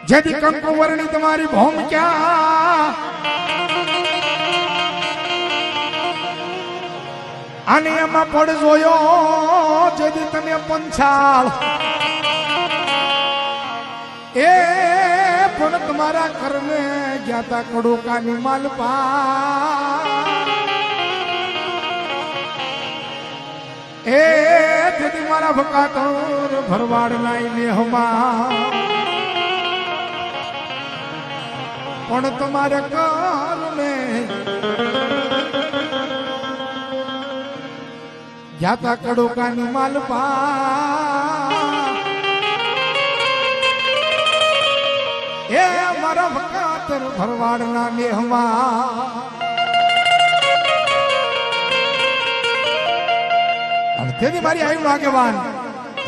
જેથી કંકુ વર્ણી તમારી ભૌમ ક્યાં અને એમાં પડ જોયો જેથી તમે પંચાળ એ પણ તમારા કરને જ્ઞાતા કડોકાની માલપા એ તેથી મારા ભકાતર ભરવાડ નાઈ લેહમાં પણ તમારે કરને જ્ઞાતા કડોકાની માલપા એ મારા ભકાતર ભરવાડના લેહમાં તેથી મારી આવ્યું આગેવાન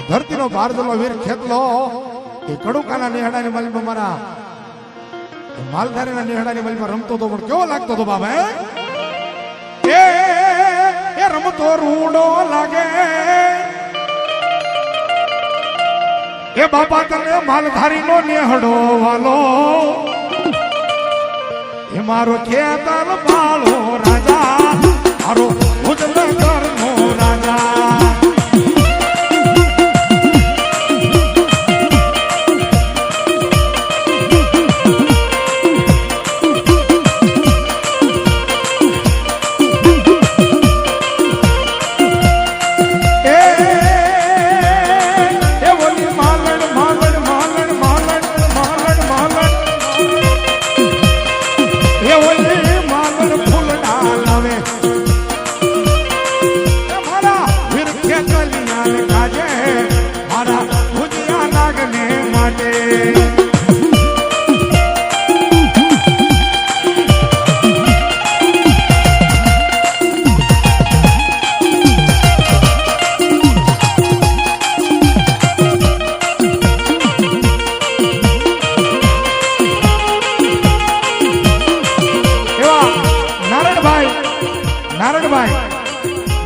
ધરતીનો ભારતનો વીર ખેતલો એ કડુકાના નેહડાની મલમાં મારા માલધારીના નેહડાની મલમાં રમતો હતો પણ કેવો લાગતો હતો બાબા એ રમતો રૂડો લાગે એ બાપા તને માલધારીનો નેહડો વાલો એ મારો ખેતર પાળો રાજા મારો ભુજનગરનો રાજા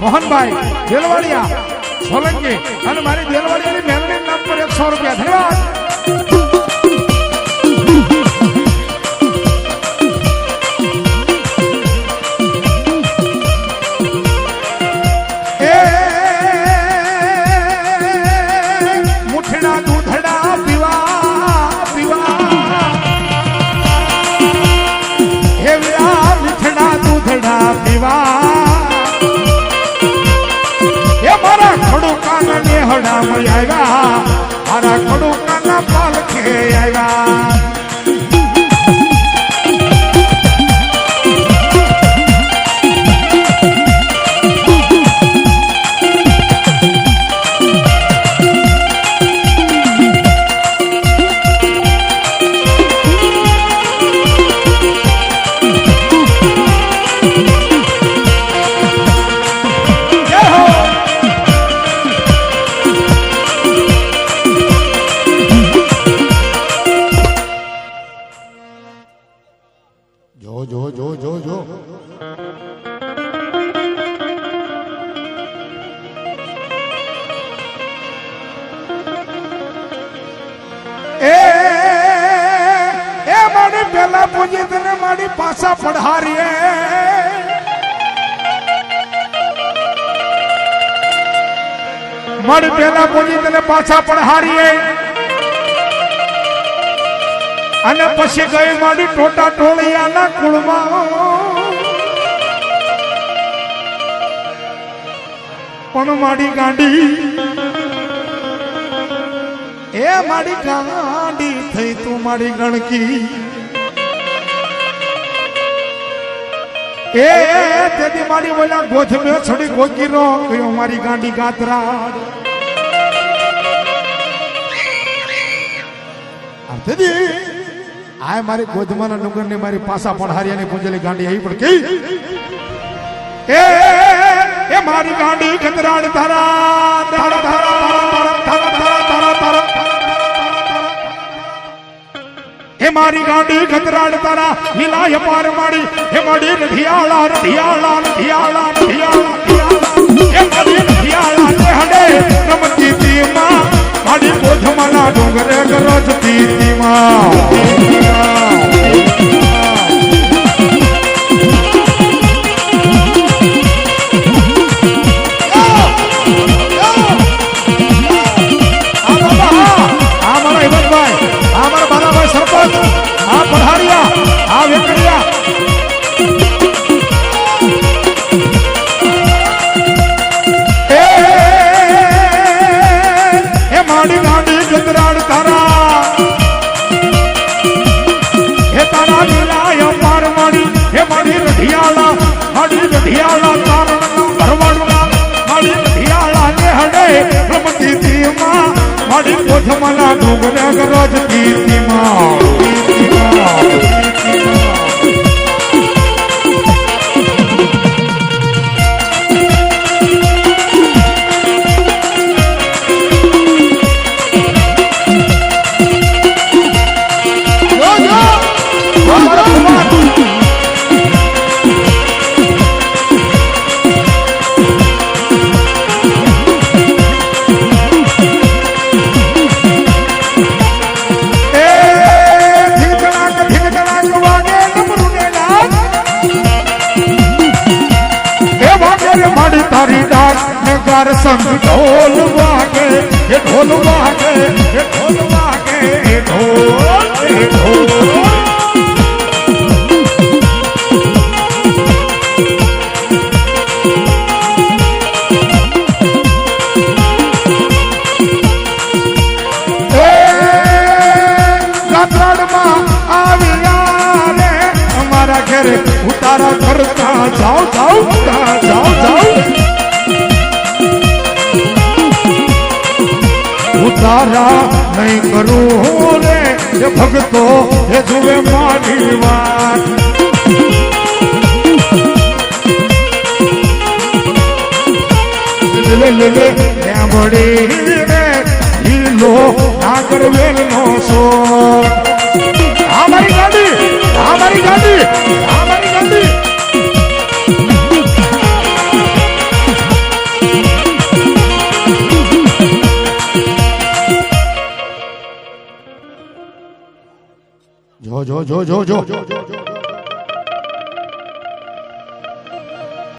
મોહનભાઈ દેલવાડિયા સોલંકી અને મારી દેલવાડિયાની મેલડી નામ પર 100 રૂપિયા ધન્યવાદ એ મુઠડા દૂધડા પીવા હે વીરા મુઠડા દૂધડા પીવા ખડુકાના નેહડામાં આવ્યા મારા ખડુકાના પાલખે આવ્યા જો એ મારી પેલા પૂજી તને મારી પાછા પઢારીએ મારી પેલા પૂજી તને પાછા પઢારીએ અને પછી ગઈ મારી ટોટા ટોળિયાના કુળમાં પણ મારી ગાંડી એ મારી ગાંડી થઈ તું મારી ગણકી એ તેથી મારી ઓલા ગોધ મે છડી ગોગીરો કયો મારી ગાંડી ગાતરા તેથી આ મારી ગોધમાના ડુંગર ને મારી પાસા પઢારિયાની પૂજેલી ગાંડી આવી પણ કે એ મારી ગાંડી ગંદરાડ તારા તારા તારા એ મારી ગાંડી ગંદરાડ તારા હિલાય પાર માડી એ માડી રઢિયાળા રઢિયાળા રઢિયાળા રઢિયાળા એ માડી રઢિયાળા ને હડે રમતી તીમાં માડી ગોધમાના ડુંગરે ગરજતી તીમાં ગજરાડ તારા હે તારા લીલાય પાર માડી હે મારી રઢિયાળા તારણ ભરવાડમાં મારી રઢિયાળા ને હડે રમતી ધીમાં મારી કોઠમના ડુંગરે ગરજ ધીમાં તારી ડાક નગાર સંગ ઢોલ વાગે એ ઢોલ વાગે એ ઢોલ વાગે એ ઢોલ ગાત્રાડમાં આવ્યા રે અમારા ઘરે ઉતારા કરતા જાઓ ઉતારા નહીં કરું રે એ ભગતો એ જુએ મારી વાત બડી રે હીલો નાગર વેલ નો સો અમારી ગાડી જો